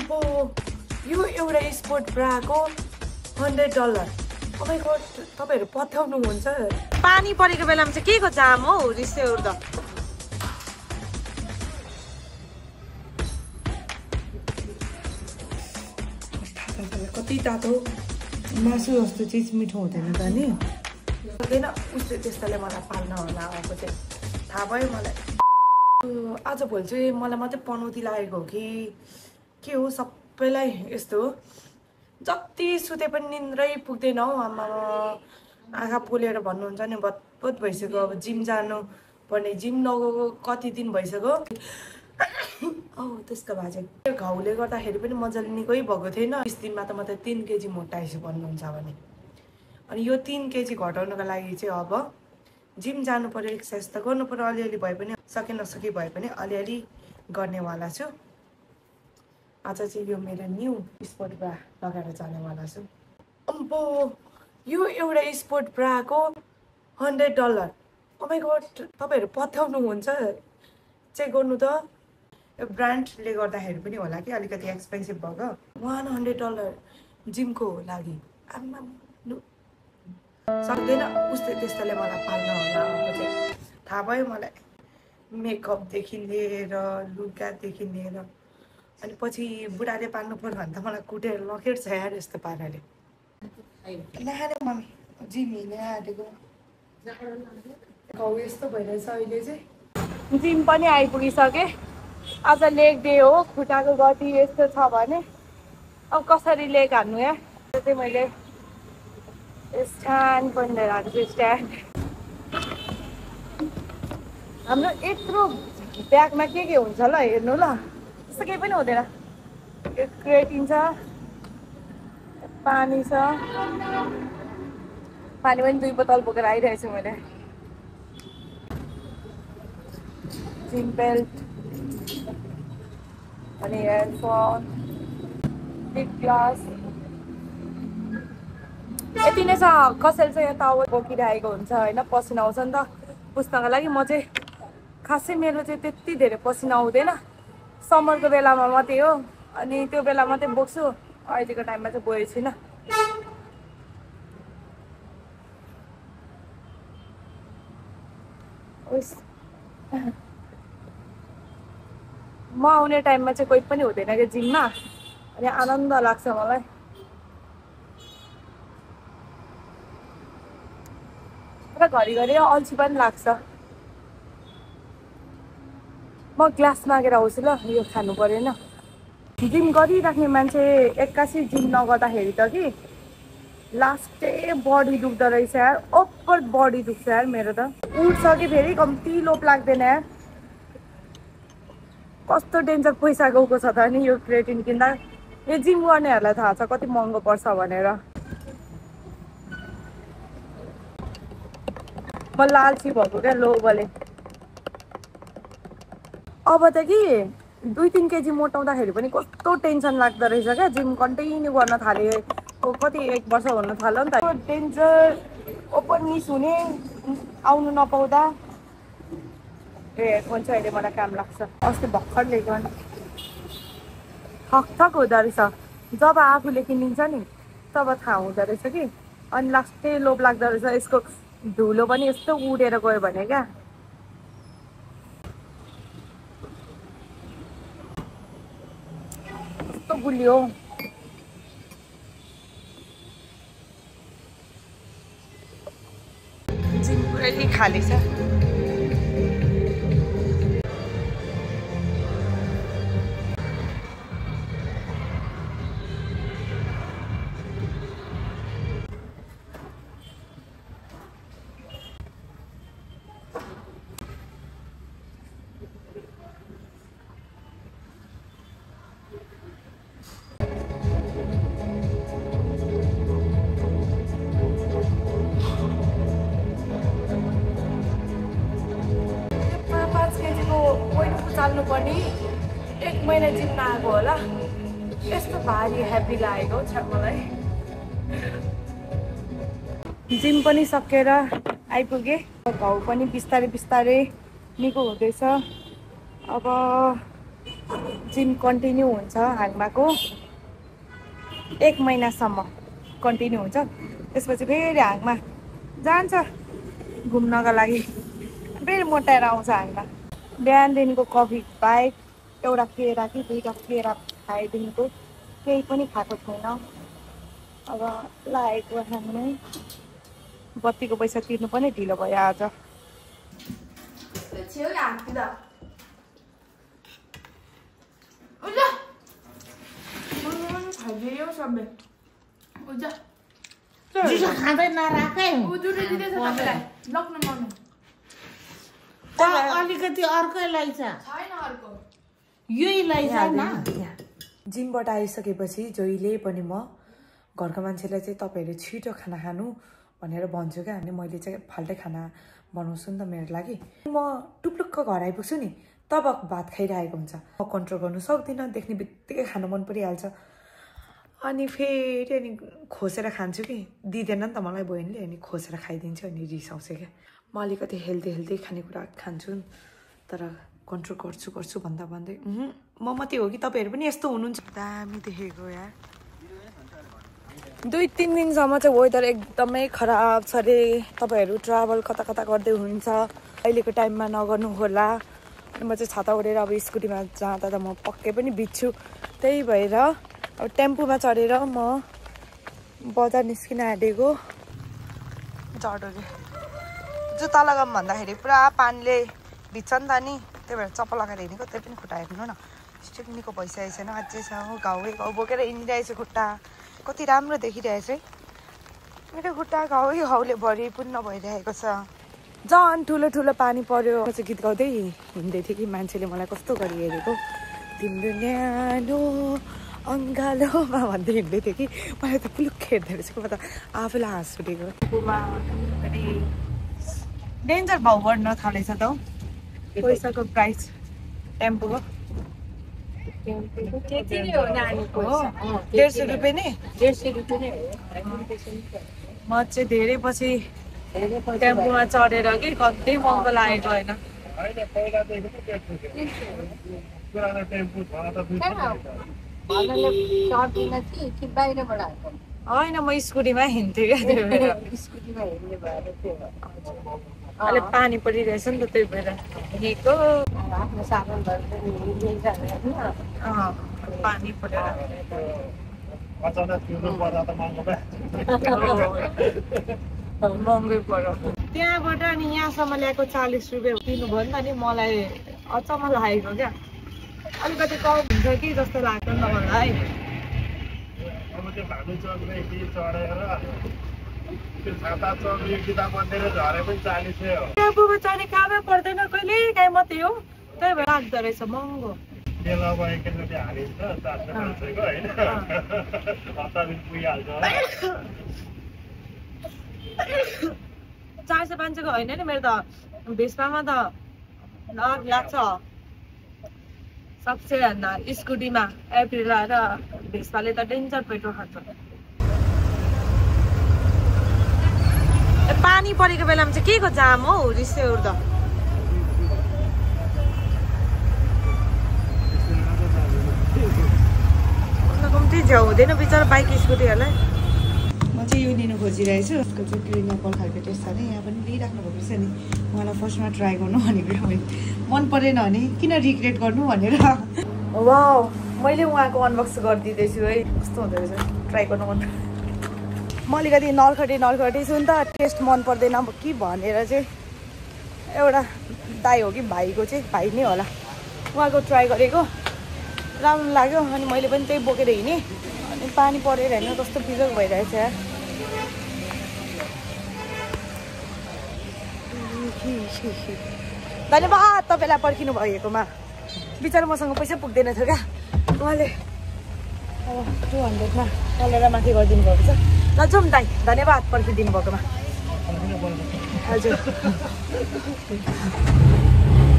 अम्बो यो एउटा sport ब्राको $100। My God तपाईहरु पत्याउनुहुन्छ। पानी परेको बेलामा चाहिँ के को जाम हो रिसे उड्दा। कति तातो मासु जस्तो चिज मिठो हुँदैन त नि हुँदैन उसले त्यस्तोले मलाई पाल्न होला अब चाहिँ थाहा भयो मलाई। आज भोलि चाहिँ मलाई मात्रै पनौती लागेको हो कि के हो सबैलाई यस्तो हो। जति सुते पनि निन्द्रै पुग्दैन हौ आमा आँखा पोलेर भन्नुहुन्छ नि बतबत भइसक्यो। अब जिम जानु पर्ने जिम नगएको कति दिन भइसक्यो। औ त्यसको बाजे घाउले गर्दाखेरि पनि मजाले निकै भएको थिएन। 20 दिनमा त म त 3 केजी मोटाइछु भन्नुहुन्छ भने। अनि यो 3 केजी घटाउनको लागि चाहिँ अब जिम जानु पर्यो एक्सर्साइज त गर्नु पर्यो अलिअलि भए पनि सके नसके भए पनि अलिअलि गर्नेवाला छु। आज चाहिँ यो मेरो न्यू स्पोर्ट ब्रा लगाएर जानेवाला छु। अम्बो यो एउटा स्पोर्ट ब्राको $100। माई गॉड तपाईहरु पत्याउनुहुन्छ चेक गर्नु त। यो ब्रान्डले गर्दाखेरि पनि होला कि अलिकति एक्सपेन्सिभ भएको $100 जिमको लागि। आम्मा सक्दैन उसले त्यस्तोले मलाई पाल्न होला अब चाहिँ थाहा भयो मलाई। मेकअपदेखि लिएर लुगादेखि लिएर अनि पछि बुढाले पाल्नु पर्यो भने त मलाई कुटेर लखेट्छ यार यस्तो पाराले। ल्याएर मम्मी जिम हिँडेको घाउ यस्तो भइरहेछ अहिले चाहिँ। जिम पनि आइपुगिसके। आज लेग डे हो। खुट्टाको गति यस्तो छ भने अब कसरी लेग हान्नु या चाहिँ मैले स्ट्यान्ड पनि लिएर आएको छु। स्ट्यान्ड हाम्रो यत्रो ब्यागमा के हुन्छ ल हेर्नु ल त्यस्तो केही पनि हुँदैन। एक क्रेटिन छ पानी छ पानी पनि 2 बोतल बोकेर आइरहेको छु मैले। जिम बेल्ट अनि हेडफोन लिप ग्लास यति नै छ। कसैले चाहिँ यहाँ टावल बोकिरहेको हुन्छ होइन पसिना आउँछ नि त पुस्नको लागि। म चाहिँ खासै मेरो चाहिँ त्यति धेरै पसिना आउँदैन। समरको बेलामा मात्रै हो अनि त्यो बेला मात्रै बोक्छु। अहिलेको टाइममा चाहिँ बोकेको छुइनँ। म आउने टाइममा चाहिँ कोही पनि हुँदैन कि जिममा अनि आनन्द लाग्छ मलाई। र घरिघरि अल्छी पनि लाग्छ। म ग्लास मागेर आउँछु ल यो खानु परेन। जिम गरिराख्ने मान्छे 81 जिम नगर्दाखेरि त कि लास्टै बडी दुख्दो रहेछ यार। ओभर बडी दुख्छ यार मेरो त। उठ्छ कि फेरि कम्ती लोप लाग्दैन यार। कस्तो डेन्जर पैसा गएको छ त नि यो क्रेटिन किन्दा। यो जिम गर्नेहरूलाई थाहा छ कति महँगो पर्छ भनेर। म लालची भएको क्या लोभले। अब त कि 2-3 केजी मोटाउँदाखेरि पनि कस्तो टेन्सन लाग्दो रहेछ क्या। जिम कन्टिन्यू गर्न थाले कति 1 वर्ष हुन थाल्यो नि त। डेन्जर ओपन मिस हुने आउनु नपाउँदा। हेडफोन चाहिँ अहिले मलाई काम लाग्छ। अस्ति भर्खर ल्याएको थक हुँदो रहेछ। जब आफूले किनिन्छ नि तब थाहा हुँदो रहेछ कि अनि लास्टै लोभ लाग्दो रहेछ। यसको धुलो पनि यस्तो उडेर गयो भने क्या। कस्तो गुलियो जिम पुरै खाली छ। चाल्नु पर्ने 1 महिना जिम नआएको होला। यस्तो भारी ह्याप्पी लागेको छ मलाई। जिम पनि सकेर आइपुगे। घाउ पनि बिस्तारै बिस्तारै निको हुँदैछ। अब जिम कन्टिन्यू हुन्छ हाङमाको 1 महिनासम्म कन्टिन्यू हुन्छ। त्यसपछि फेरि हाङमा जान्छ घुम्नका लागि, फेरि मोटाएर आउँछ हाङमा। बिहानदेखिको कफी बाहेक एउटा केरा कि 2टा केरा खाएदेखिको केही पनि खाएको छैन। अब लागेको खानु, बत्तीको पैसा तिर्नु पनि ढिलो भयो आज। अलिकति अर्कै लैछ, यही लैछ न। जिमबाट आइसकेपछि जहिले पनि म घरको मान्छेलाई चाहिँ तपाईँहरू छिटो खाना खानु भनेर भन्छु क्या। अनि मैले चाहिँ फाल्टै खाना बनाउँछु नि त मेरो लागि। म टुप्लुक्क घर आइपुग्छु नि तब भात खाइरहेको हुन्छ। म कन्ट्रोल गर्नु सक्दिनँ, देख्ने बित्तिकै खानु मन परिहाल्छ। अनि फेरि अनि खोसेर खान्छु कि दिँदैन नि त मलाई बहिनीले, अनि खोसेर खाइदिन्छु। अनि रिसाउँछ क्या। म अलिकति हेल्दी खानेकुरा खान्छु तर कन्ट्रोल गर्छु भन्दा भन्दै म मात्रै हो कि तपाईँहरू पनि यस्तो हुनुहुन्छ? दामी देखेको यार। 2-3 दिनसम्म चाहिँ वेदर एकदमै खराब छ अरे। तपाईँहरू ट्राभल कता गर्दै हुनुहुन्छ अहिलेको टाइममा नगर्नु होला। अनि म चाहिँ छाता ओढेर अब स्कुटीमा जाँदा त म पक्कै पनि भिज्छु। त्यही भएर अब टेम्पोमा चढेर म बजार निस्किन आँटेको। चढोले जुत्ता लगाऊँ भन्दाखेरि पुरा पानीले भिज्छ नि त नि, त्यही भएर चप्पल लगाएर हिँडेको। त्यही पनि खुट्टा हेर्नु न स्टिक्नीको भइसकेको छैन, अझै छ घाउ बोकेर हिँडिरहेछु। खुट्टा कति राम्रो देखिरहेछ है मेरो खुट्टा, घाउले भरिपूर्ण भइरहेको छ। झन् ठुलो पानी पर्यो। म चाहिँ गीत गाउँदै हिँड्दै थिएँ कि मान्छेले मलाई कस्तो गरी हेरेको, तिम्रो न्यानो अङ्गालोमा भन्दै हिँड्दै थियो कि मलाई त पुलुक हेर्दो रहेछ। म त आफूलाई हाँस उठेको। डेन्जर भाउ बढ्न थालेछ त हौ पैसाको प्राइस टेम्पोको। 150 रुपियाँ नि 150 रुपियाँ नै हो। म चाहिँ धेरै पछि टेम्पोमा चढेर कि कति महँगो लागेको होइन। होइन म स्कुटीमा हिँड्थेँ क्या, त्यही भएर स्कुटीमा हिँड्ने भएर अहिले पानी परिरहेछ नि त त्यही भएर हिँडेको। आफ्नो सामान पानी परेर महँगै पर्यो। त्यहाँबाट अनि यहाँसम्म ल्याएको 40 रुपियाँ दिनुभयो नि त नि। मलाई अचम्म लागेको क्या, अलिकति कम हुन्छ कि जस्तो लाग्छ नि त मलाई। टेम्पोमा चढ्ने कामै पर्दैन, कहिले काहीँ मात्रै हो, त्यही भएर लाग्दो रहेछ महँगो। 400-500 होइन नि मेरो त भेस्पामा त लाग्छ सक्छ भन्दा स्कुटीमा एप्रिल र भेस्पाले त डेन्जर पेट्रोल खान्छ। पानी परेको बेलामा चाहिँ के को जाम हौ रिसै उठ्दा। कम्ती झ्याउ हुँदैन बिचरा बाइक स्कुटीहरूलाई। म चाहिँ यो लिनु खोजिरहेछु, यसको चाहिँ ग्रिन एप्पल खालको टेस्ट छ नि। यहाँ पनि लिइराख्नु भएको रहेछ नि। मलाई फर्स्टमा ट्राई गर्नु भनेको मन परेन भने किन रिग्रेट गर्नु भनेर। वाउ मैले उहाँको अनबक्स गरिदिँदैछु है, कस्तो हुँदो रहेछ ट्राई गर्नु मन। म अलिकति नलखटी छु नि त, टेस्ट मन पर्दैन कि भनेर चाहिँ एउटा दाइ हो कि भाइको चाहिँ भाइ नै होला, उहाँको ट्राई गरेको राम्रो लाग्यो। अनि मैले पनि त्यही बोकेर हिँडेँ। अनि पानी परेर होइन कस्तो बिजोग भइरहेछ यार। धन्यवाद तपाईँलाई पर्खिनु भएकोमा। बिचरा मसँग पैसा पुग्दैन थियो क्या, उहाँले अब 200मा तलेर माथि गरिदिनु भएको छ। ल जाउँ दाइ, धन्यवाद पर्खिदिनु भएकोमा। हजुर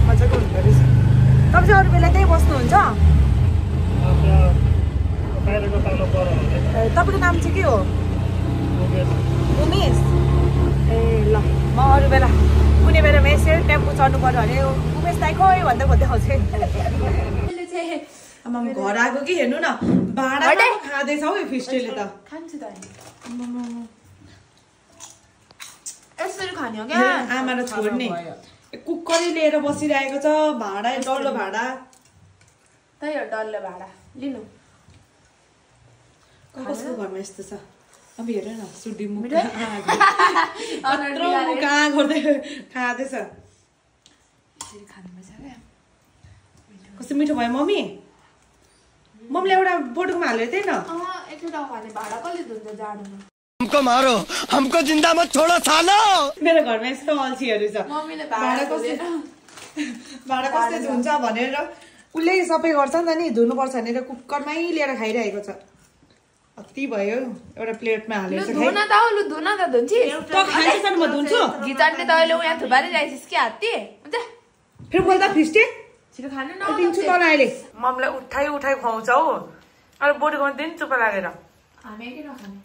मजाको हुँदो रहेछ। तपाईँ चाहिँ अरू बेला त्यही बस्नुहुन्छ? तपाईँको नाम चाहिँ के हो? उमेश। ए ल म अरू बेला कुनै बेला यसरी टेम्पो चढ्नु पर्यो भने उमेश दाइ खोइ भन्दै आउँछु। आमा घर आएको कि हेर्नु न भाडा खाँदैछ हौ यो फिस्टेले त खान्छु त यसरी खाने हो क्या आमा र छोड्ने कुकरै लिएर बसिरहेको छ भाडा डल्लो भाडा त्यही हो डल्लो भाडा लिनु कसको घरमा यस्तो छ अब हेर न सुडी मुख कहाँ गर्दै खाँदैछ कस्तो मिठो भयो मम्मी मम्मीले एउटा बोटुकोमा हालेर त्यही न एकटा खाने भाडा कसले धुन्छ जाडोमा हमको मारो हमको जिंदा मत छोड़ो सालो मेरो घरमा यस्तो अल्छीहरू छ मम्मीले भाडा कसले धुन्छ भनेर उसले सबै गर्छ नि त नि धुनुपर्छ भनेर कुकरमै लिएर खाइरहेको छ अति भयो एउटा प्लेटमा हालेर धुन त लु धुन त धुन्छी त खाइस म धुन्छु घिचानले त अहिले यहाँ थुबारी जाइसिस कि हात्ती फेरि बोल्दा फिस्टे छिटो खानु न दिन्छु तल अहिले मम्मीलाई उठाइ खुवाउँछ हौ अरे बोडीकोमा दिन चुप लागेर हामी के नखाने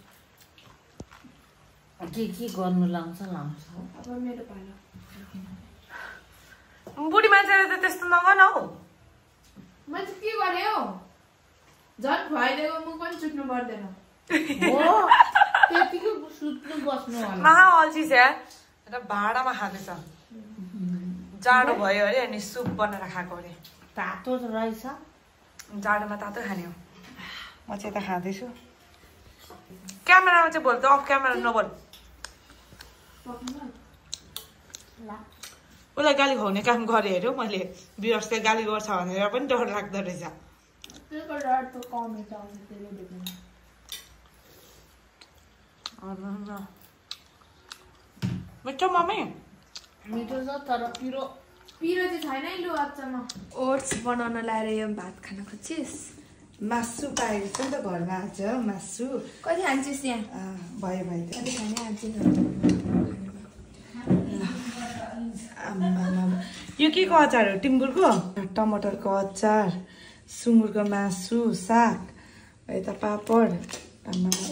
के गर्नु लाउँछ अब मेरो पालो बुढी मान्छेले त त्यस्तो नगर्न हौ मैले के गरे हौ झन् खुवाइदिएको मुख पनि चुट्नु पर्दैन त्यतिकै सुत्नु बस्नु महा अल्छी छ र भाडामा खाँदैछ जाडो भयो अरे अनि सुप बनाएर खाएको अरे तातो रहेछ जाडोमा तातो खाने हो म चाहिँ यता खाँदैछु क्यामेरामा चाहिँ बोल्छ अफ क्यामेरा नबोल उसलाई गाली खुवाउने काम गरेँ हेऱ्यो मैले बियर्सले गाली गर्छ भनेर पनि डर लाग्दो रहेछ मिठो मम्मी मिठो छ तर पिरो चाहिँ छैन है लु अचम्म ओट्स बनाउन लाएर यो भात खान खोज्छिस् मासु पाएको छ नि त घरमा आज मासु कति खान्छस् यहाँ भयो कति खाने आज यो के को अचार हो टिम्बुरको टमाटरको अचार सुँगुरको मासु साग यता पापड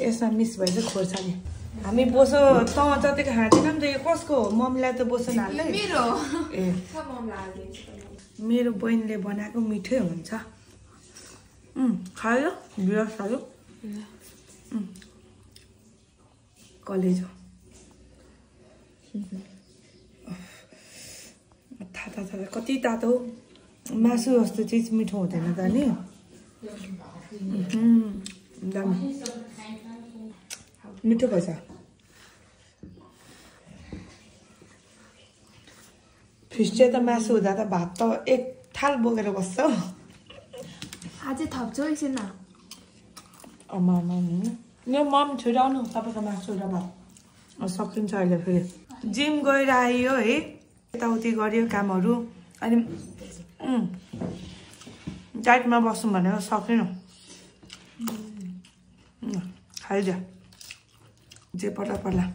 यसमा मिस भएछ खोर्सानी हामी बोसो त जतिको खाँदैनौँ त यो कसको हो मम्मीलाई त बोसो हाल्दै ए मेरो बहिनीले बनाएको मिठै हुन्छ खायो बियर खायो कलेजो तातो कति तातो मासु जस्तो चिज मिठो हुँदैन त नि मिठो भएछ फिस्टे त मासु हुँदा त भात त एक थाल बोकेर बस्छ अझै थप्छौ एकछिन न यो मम छिराउनु तपाईँको मासु र भात सकिन्छ अहिले फेरि जिम गएर आयो है यताउति गऱ्यो कामहरू अनि डाइटमा बस्नु भनेर सकेन खाइदियो जे पर्ला